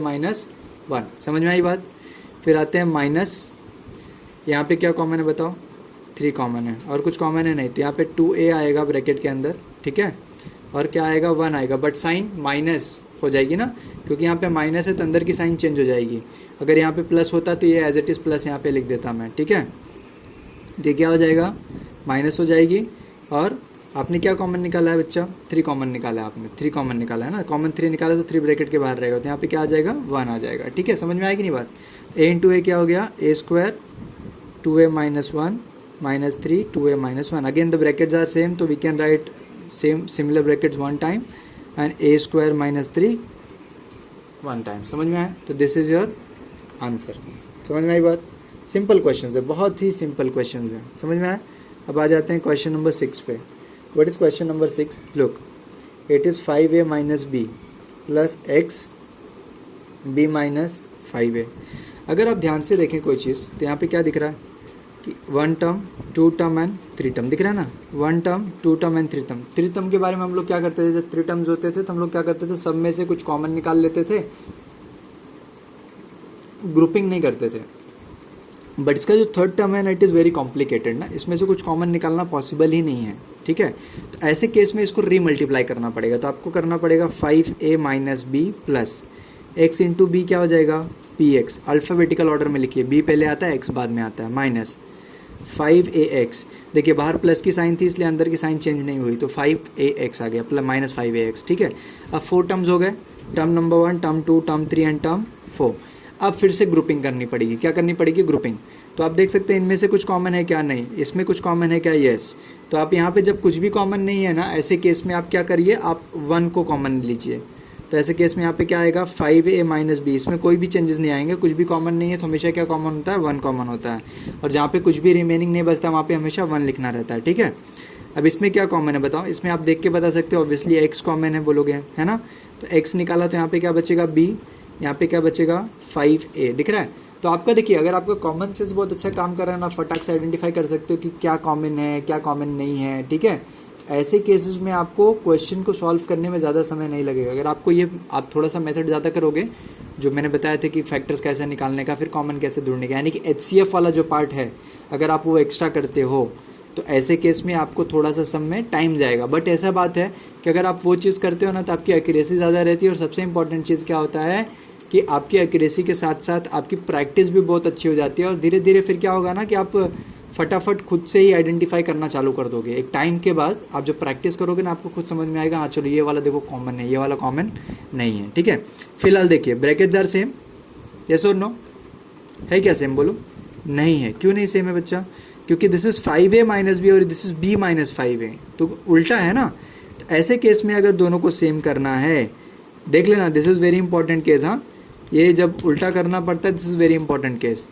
1। समझ में आई बात। फिर आते हैं माइनस, यहाँ पे क्या कॉमन है बताओ, 3 कॉमन है, और कुछ कॉमन है नहीं, तो यहाँ पे 2a आएगा ब्रैकेट के अंदर, ठीक है, और क्या आएगा 1 आएगा, बट साइन माइनस हो जाएगी ना, क्योंकि यहाँ पे माइनस है तो अंदर की साइन चेंज हो जाएगी। अगर यहाँ पे प्लस होता तो ये एज इट इज़ प्लस यहाँ पे लिख देता मैं, ठीक है। ये क्या हो जाएगा, माइनस हो जाएगी, और आपने क्या कॉमन निकाला है बच्चा, 3 कॉमन निकाला है आपने, 3 कॉमन निकाला है ना, कॉमन 3 निकाला तो 3 ब्रैकेट के बाहर रहेगा, तो यहाँ पे क्या आ जाएगा 1 आ जाएगा, ठीक है। समझ में आएगी नहीं बात। a × a क्या हो गया, a² 2a - 1 minus 3 2a - 1, again the brackets are same, so we can write similar brackets 1 time and a² - 3 1 time। समझ में आया, तो दिस इज योर आंसर। समझ में आई बात, सिंपल क्वेश्चन है, बहुत ही सिंपल क्वेश्चन है, समझ में आया। अब आ जाते हैं क्वेश्चन नंबर 6 पे। What is question number 6, look it is 5a - b plus x b - 5a। अगर आप ध्यान से देखें कोई चीज़, तो यहाँ पे क्या दिख रहा है कि 1 टर्म 2 टर्म एंड 3 टर्म दिख रहा है ना, 1 term 2 term and 3 term. 3 term के बारे में हम लोग क्या करते थे, जब 3 टर्म्स होते थे तो हम लोग क्या करते थे, सब में से कुछ कॉमन निकाल लेते थे, ग्रुपिंग नहीं करते थे। बट इसका जो थर्ड टर्म है ना, इट इज़ वेरी कॉम्प्लिकेटेड ना, इसमें से कुछ कॉमन निकालना पॉसिबल ही नहीं है, ठीक है। तो ऐसे केस में इसको रीमल्टीप्लाई करना पड़ेगा, तो आपको करना पड़ेगा 5a - b plus x × b क्या हो जाएगा, px। अल्फ़ाबेटिकल ऑर्डर में लिखिए, b पहले आता है x बाद में आता है, माइनस 5ax। देखिए बाहर प्लस की साइन थी इसलिए अंदर की साइन चेंज नहीं हुई, तो 5ax आ गया प्लस माइनस 5ax, ठीक है। अब 4 टर्म्स हो गए, term number 1 term 2 term 3 and term 4। अब फिर से ग्रुपिंग करनी पड़ेगी, क्या करनी पड़ेगी, ग्रुपिंग। तो आप देख सकते हैं इनमें से कुछ कॉमन है क्या, नहीं, इसमें कुछ कॉमन है क्या, यस। तो आप यहाँ पे जब कुछ भी कॉमन नहीं है ना, ऐसे केस में आप क्या करिए, आप 1 को कॉमन लीजिए। तो ऐसे केस में यहाँ पे क्या आएगा, 5a - b, इसमें कोई भी चेंजेस नहीं आएंगे, कुछ भी कॉमन नहीं है तो हमेशा क्या कॉमन होता है, 1 कॉमन होता है, और जहाँ पे कुछ भी रिमेनिंग नहीं बचता वहाँ पे हमेशा 1 लिखना रहता है, ठीक है। अब इसमें क्या कॉमन है बताओ, इसमें आप देख के बता सकते हो, ऑब्वियसली x कॉमन है बोलोगे, है ना। तो x निकाला तो यहाँ पे क्या बचेगा b, यहाँ पे क्या बचेगा 5a, दिख रहा है। तो आपका देखिए, अगर आपका कॉमन सेंस बहुत अच्छा काम कर रहा है ना, फटाक से आइडेंटिफाई कर सकते हो कि क्या कॉमन है क्या कॉमन नहीं है, ठीक है। ऐसे केसेस में आपको क्वेश्चन को सॉल्व करने में ज़्यादा समय नहीं लगेगा। अगर आपको ये, आप थोड़ा सा मेथड ज़्यादा करोगे, जो मैंने बताया था कि फैक्टर्स कैसे निकालने का, फिर कॉमन कैसे ढूंढने का, यानी कि HCF वाला जो पार्ट है, अगर आप वो एक्स्ट्रा करते हो तो ऐसे केस में आपको थोड़ा सा सम में टाइम जाएगा। बट ऐसा बात है कि अगर आप वो चीज़ करते हो ना, तो आपकी एक्यूरेसी ज़्यादा रहती है, और सबसे इंपॉर्टेंट चीज़ क्या होता है कि आपकी एक्यूरेसी के साथ साथ आपकी प्रैक्टिस भी बहुत अच्छी हो जाती है, और धीरे धीरे फिर क्या होगा ना कि आप फटाफट खुद से ही आइडेंटिफाई करना चालू कर दोगे। एक टाइम के बाद आप जब प्रैक्टिस करोगे ना, आपको खुद समझ में आएगा, हाँ चलो ये वाला देखो कॉमन है, ये वाला कॉमन नहीं है, ठीक है। फिलहाल देखिए ब्रैकेट्स आर सेम, यस और नो, है क्या सेम, बोलो। नहीं है, क्यों नहीं सेम है बच्चा, क्योंकि दिस इज 5a - b और दिस इज b - 5a, तो उल्टा है ना। तो ऐसे केस में अगर दोनों को सेम करना है, देख लेना, this is very important case, हाँ, ये जब उल्टा करना पड़ता है, this is very important case.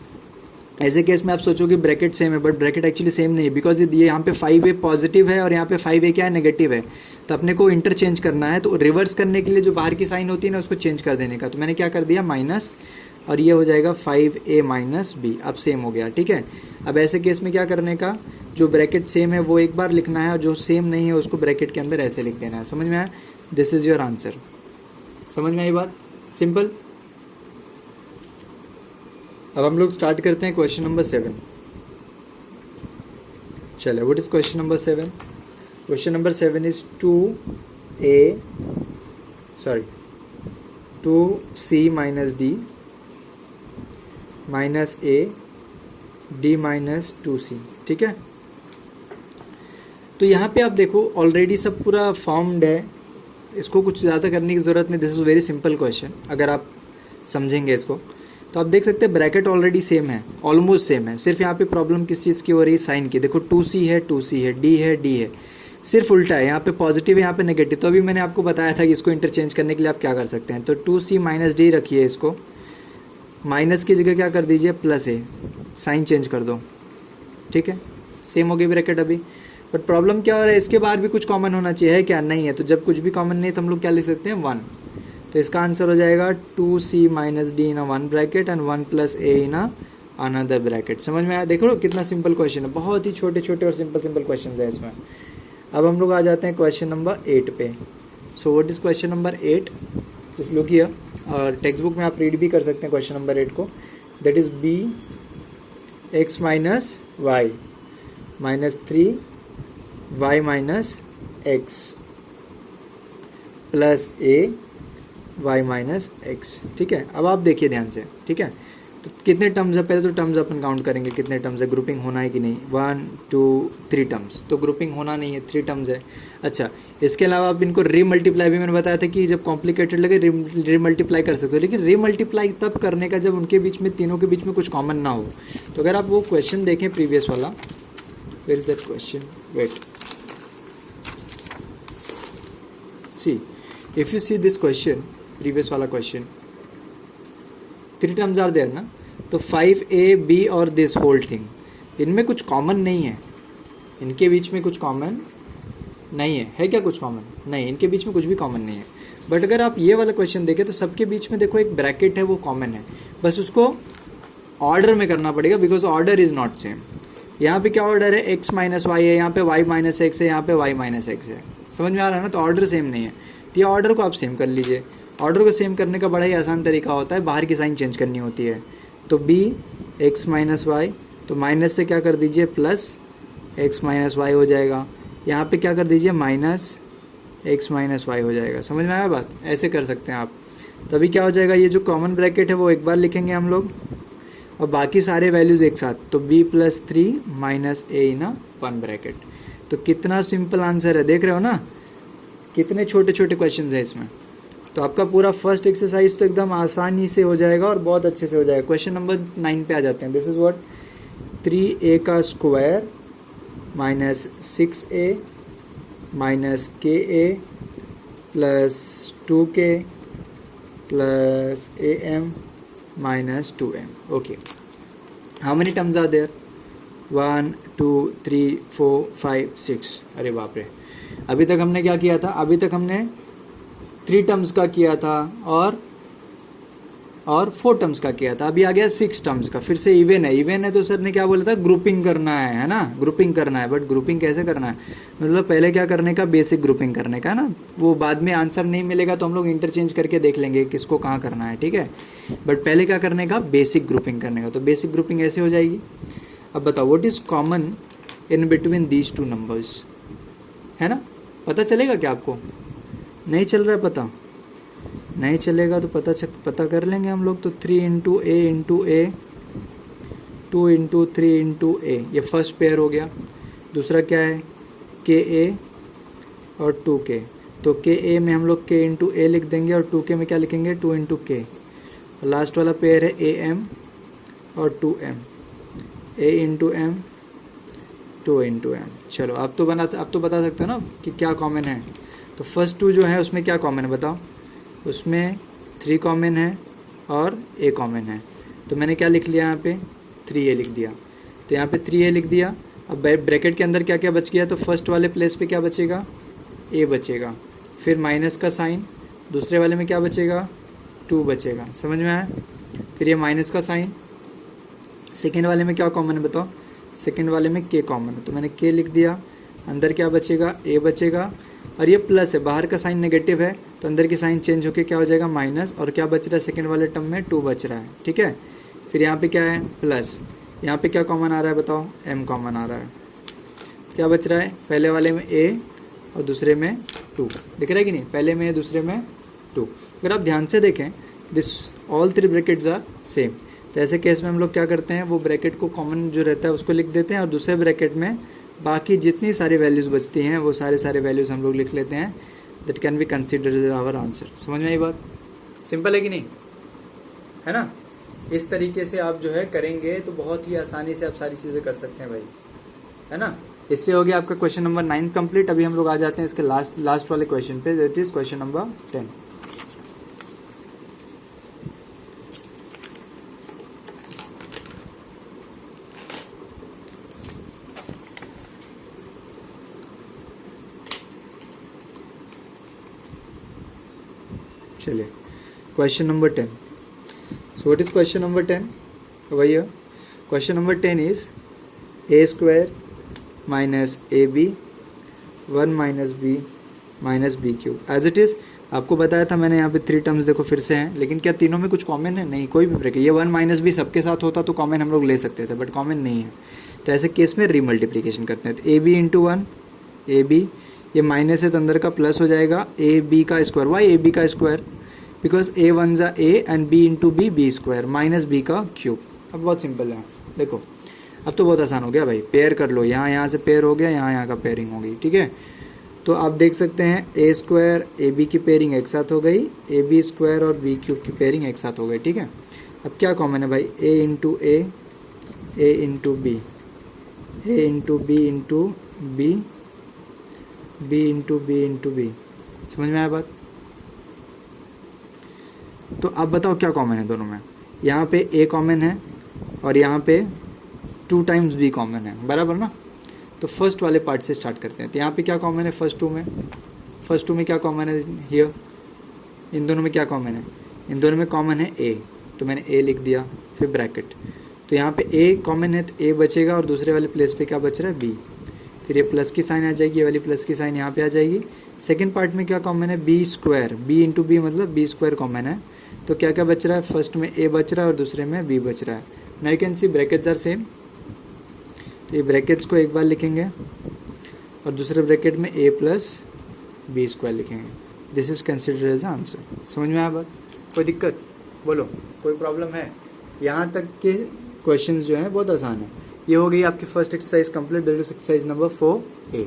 ऐसे केस में आप सोचोगे ब्रैकेट सेम है, बट ब्रैकेट एक्चुअली सेम नहीं है, बिकॉज ये यहाँ पे 5a पॉजिटिव है और यहाँ पे 5a क्या है, नेगेटिव है। तो अपने को इंटरचेंज करना है, तो रिवर्स करने के लिए जो बाहर की साइन होती है ना, उसको चेंज कर देने का। तो मैंने क्या कर दिया, माइनस और ये हो जाएगा 5a माइनस बी। अब सेम हो गया, ठीक है। अब ऐसे केस में क्या करने का, जो ब्रैकेट सेम है वो एक बार लिखना है और जो सेम नहीं है उसको ब्रैकेट के अंदर ऐसे लिख देना है। समझ में आया? This is your answer. समझ में आई बात? सिंपल। अब हम लोग स्टार्ट करते हैं क्वेश्चन नंबर 7। चलो, what is question number 7? Question number 7 is 2c minus D minus a d minus 2c, ठीक है। तो यहाँ पे आप देखो ऑलरेडी सब पूरा फॉर्म्ड है, इसको कुछ ज़्यादा करने की ज़रूरत नहीं। This is very simple question. अगर आप समझेंगे इसको तो आप देख सकते हैं ब्रैकेट ऑलरेडी सेम है, ऑलमोस्ट सेम है। सिर्फ यहाँ पे प्रॉब्लम किस चीज़ की हो रही है? साइन की। देखो 2c है, 2c है, d है, d है, सिर्फ उल्टा है। यहाँ पे पॉजिटिव है, यहाँ पे नेगेटिव। तो अभी मैंने आपको बताया था कि इसको इंटरचेंज करने के लिए आप क्या कर सकते हैं। तो 2c माइनस डी रखिए, इसको माइनस की जगह क्या कर दीजिए, प्लस a, साइन चेंज कर दो, ठीक है। सेम हो गई ब्रैकेट अभी। बट प्रॉब्लम क्या हो रहा है, इसके बाद भी कुछ कॉमन होना चाहिए, है क्या? नहीं है। तो जब कुछ भी कॉमन नहीं है तो हम लोग क्या लिख सकते हैं, 1। तो इसका आंसर हो जाएगा 2c minus D in a 1 bracket and 1 plus a in a another bracket. समझ में आया? देखो कितना सिंपल क्वेश्चन है, बहुत ही छोटे छोटे और सिंपल क्वेश्चन है इसमें। अब हम लोग आ जाते हैं क्वेश्चन नंबर 8 पे। सो what is question number 8? Just look here, और टेक्स्ट बुक में आप रीड भी कर सकते हैं क्वेश्चन नंबर 8 को। That is b x minus y minus 3 y minus x plus a y minus x, ठीक है। अब आप देखिए ध्यान से, ठीक है। तो कितने टर्म्स है? पहले तो टर्म्स अपन काउंट करेंगे, कितने टर्म्स है, ग्रुपिंग होना है कि नहीं। 1 2 3 टर्म्स, तो ग्रुपिंग होना नहीं है, 3 टर्म्स है। अच्छा, इसके अलावा आप इनको रीमल्टीप्लाई भी मैंने बताया था कि जब कॉम्प्लिकेटेड लगे रीमल्टीप्लाई कर सकते हो, लेकिन रीमल्टीप्लाई तब करने का जब उनके बीच में, तीनों के बीच में कुछ कॉमन ना हो। तो अगर आप वो क्वेश्चन देखें प्रीवियस वाला, where is that question, wait, see if you see this question, previous वाला क्वेश्चन, 3 टर्म्स आर देयर ना। तो 5ab और दिस होल थिंग, इनमें कुछ कॉमन नहीं है, इनके बीच में कुछ कॉमन नहीं है क्या? कुछ कॉमन नहीं, इनके बीच में कुछ भी कॉमन नहीं है। बट अगर आप ये वाला क्वेश्चन देखें तो सबके बीच में देखो एक ब्रैकेट है, वो कॉमन है, बस उसको ऑर्डर में करना पड़ेगा, because order is not same. यहाँ पे क्या ऑर्डर है, x माइनस वाई है, यहाँ पे y माइनस एक्स है, यहाँ पे y माइनस एक्स है। समझ में आ रहा है ना? तो ऑर्डर सेम नहीं है, तो ये ऑर्डर को आप सेम कर लीजिए। ऑर्डर को सेम करने का बड़ा ही आसान तरीका होता है, बाहर की साइन चेंज करनी होती है। तो b x माइनस वाई, तो माइनस से क्या कर दीजिए, प्लस x माइनस वाई हो जाएगा। यहाँ पे क्या कर दीजिए, माइनस x माइनस वाई हो जाएगा। समझ में आया बात? ऐसे कर सकते हैं आप। तो अभी क्या हो जाएगा, ये जो कॉमन ब्रैकेट है वो एक बार लिखेंगे हम लोग, और बाकी सारे वैल्यूज़ एक साथ। तो b plus 3 minus a in a 1 bracket. तो कितना सिंपल आंसर है, देख रहे हो ना, कितने छोटे छोटे क्वेश्चन है इसमें। तो आपका पूरा फर्स्ट एक्सरसाइज तो एकदम आसानी से हो जाएगा और बहुत अच्छे से हो जाएगा। क्वेश्चन नंबर 9 पे आ जाते हैं। दिस इज व्हाट, 3a का square minus 6a minus ka plus 2k plus am minus 2m। Okay, how many terms are there? 1 2 3 4 5 6। अरे बाप रे, अभी तक हमने क्या किया था? अभी तक हमने 3 टर्म्स का किया था और 4 टर्म्स का किया था। अभी आ गया 6 टर्म्स का। फिर से इवन है, इवन है तो सर ने क्या बोला था, ग्रुपिंग करना है ना, ग्रुपिंग करना है। बट ग्रुपिंग कैसे करना है, मतलब पहले क्या करने का, बेसिक ग्रुपिंग करने का ना। वो बाद में आंसर नहीं मिलेगा तो हम लोग इंटरचेंज करके देख लेंगे किसको कहाँ करना है, ठीक है। बट पहले क्या करने का, बेसिक ग्रुपिंग करने का। तो बेसिक ग्रुपिंग ऐसे हो जाएगी। अब बताओ, what is common in between these 2 numbers, है ना? पता चलेगा क्या आपको? नहीं चल रहा है पता? नहीं चलेगा तो पता कर लेंगे हम लोग। तो 3 into A into A, 2 into 3 into ए, ये फर्स्ट पेयर हो गया। दूसरा क्या है, के ए और 2k। तो के ए में हम लोग k इंटू ए लिख देंगे और 2k में क्या लिखेंगे, 2 इंटू के। और लास्ट वाला पेयर है ए एम और 2m, a into M 2 into M. चलो अब तो बता सकते हो ना कि क्या कॉमन है। तो फर्स्ट 2 जो है उसमें क्या कॉमन है बताओ? उसमें 3 कॉमन है और a कॉमन है। तो मैंने क्या लिख लिया यहाँ पे, 3a लिख दिया। तो यहाँ पे 3a लिख दिया। अब ब्रैकेट के अंदर क्या क्या बच गया, तो फर्स्ट वाले प्लेस पे क्या बचेगा, a बचेगा। फिर माइनस का साइन, दूसरे वाले में क्या बचेगा, 2 बचेगा। समझ में आया? फिर ये माइनस का साइन। सेकेंड वाले में क्या कॉमन है बताओ, सेकेंड वाले में के कॉमन है, तो मैंने के लिख दिया। अंदर क्या बचेगा, ए बचेगा, और ये प्लस है, बाहर का साइन नेगेटिव है तो अंदर की साइन चेंज होके क्या हो जाएगा माइनस, और क्या बच रहा है सेकेंड वाले टर्म में 2 बच रहा है, ठीक है। फिर यहाँ पे क्या है प्लस, यहाँ पे क्या कॉमन आ रहा है बताओ, m कॉमन आ रहा है। क्या बच रहा है, पहले वाले में a और दूसरे में 2, दिख रहा है कि नहीं, पहले में दूसरे में 2। अगर आप ध्यान से देखें this all 3 brackets are same, तो ऐसे केस में हम लोग क्या करते हैं, वो ब्रैकेट को कॉमन जो रहता है उसको लिख देते हैं, और दूसरे ब्रैकेट में बाकी जितनी सारी वैल्यूज़ बचती हैं वो सारे वैल्यूज़ हम लोग लिख लेते हैं, that can be considered our answer. समझ में आई बात, सिंपल है कि नहीं, है ना। इस तरीके से आप जो है करेंगे तो बहुत ही आसानी से आप सारी चीज़ें कर सकते हैं भाई, है ना। इससे हो गया आपका क्वेश्चन नंबर 9 कंप्लीट। अभी हम लोग आ जाते हैं इसके लास्ट वाले क्वेश्चन पे, दैट इज क्वेश्चन नंबर 10। चलिए question number 10। So what is question number 10 भैया, question number 10 is a square minus A B 1 minus B cube as it is. आपको बताया था मैंने, यहाँ पे 3 टर्म्स देखो फिर से हैं, लेकिन क्या तीनों में कुछ कॉमन है, नहीं, कोई भी ब्रैकेट, ये 1 माइनस बी सबके साथ होता तो कॉमन हम लोग ले सकते थे, बट कॉमन नहीं है, तो ऐसे केस में रीमल्टीप्लीकेशन करते हैं। तो A B into 1 A B, ये माइनस है तो अंदर का प्लस हो जाएगा, ए बी का स्क्वायर, वाई ए बी का स्क्वायर, बिकॉज ए वन ज़ा A and B into B square minus B का क्यूब। अब बहुत सिंपल है, देखो अब तो बहुत आसान हो गया भाई, पेयर कर लो, यहाँ से पेयर हो गया, यहाँ का पेयरिंग हो गई, ठीक है। तो आप देख सकते हैं ए स्क्वायर ए बी की पेयरिंग एक साथ हो गई, ए बी स्क्वायर और बी क्यूब की पेयरिंग एक साथ हो गई, ठीक है। अब क्या कॉमन है भाई, A into B, A into B, B into B. समझ में आया बात। तो अब बताओ क्या कॉमन है दोनों में, यहाँ पे ए कॉमन है और यहाँ पे 2 टाइम्स बी कॉमन है, बराबर ना। तो फर्स्ट वाले पार्ट से स्टार्ट करते हैं। तो यहाँ पे क्या कॉमन है फर्स्ट टू में क्या कॉमन है हियर, इन दोनों में क्या कॉमन है, इन दोनों में कॉमन है ए, तो मैंने ए लिख दिया, फिर ब्रैकेट। तो यहाँ पे ए कॉमन है तो ए बचेगा, और दूसरे वाले प्लेस पे क्या बच रहा है बी, फिर ये प्लस की साइन आ जाएगी, ये वाली प्लस की साइन यहाँ पे आ जाएगी। सेकेंड पार्ट में क्या कॉमन है, B square, B into B मतलब बी स्क्वायर कॉमन है, तो क्या क्या बच रहा है, फर्स्ट में ए बच रहा है और दूसरे में बी बच रहा है। Now you can see brackets are same, तो ये ब्रैकेट्स को एक बार लिखेंगे और दूसरे ब्रैकेट में a प्लस बी स्क्वायर लिखेंगे, this is considered as answer. समझ में आया बात, कोई दिक्कत बोलो, कोई प्रॉब्लम है। यहाँ तक के क्वेश्चंस जो हैं बहुत आसान है। ये हो गई आपकी first exercise complete, that is exercise number 4A।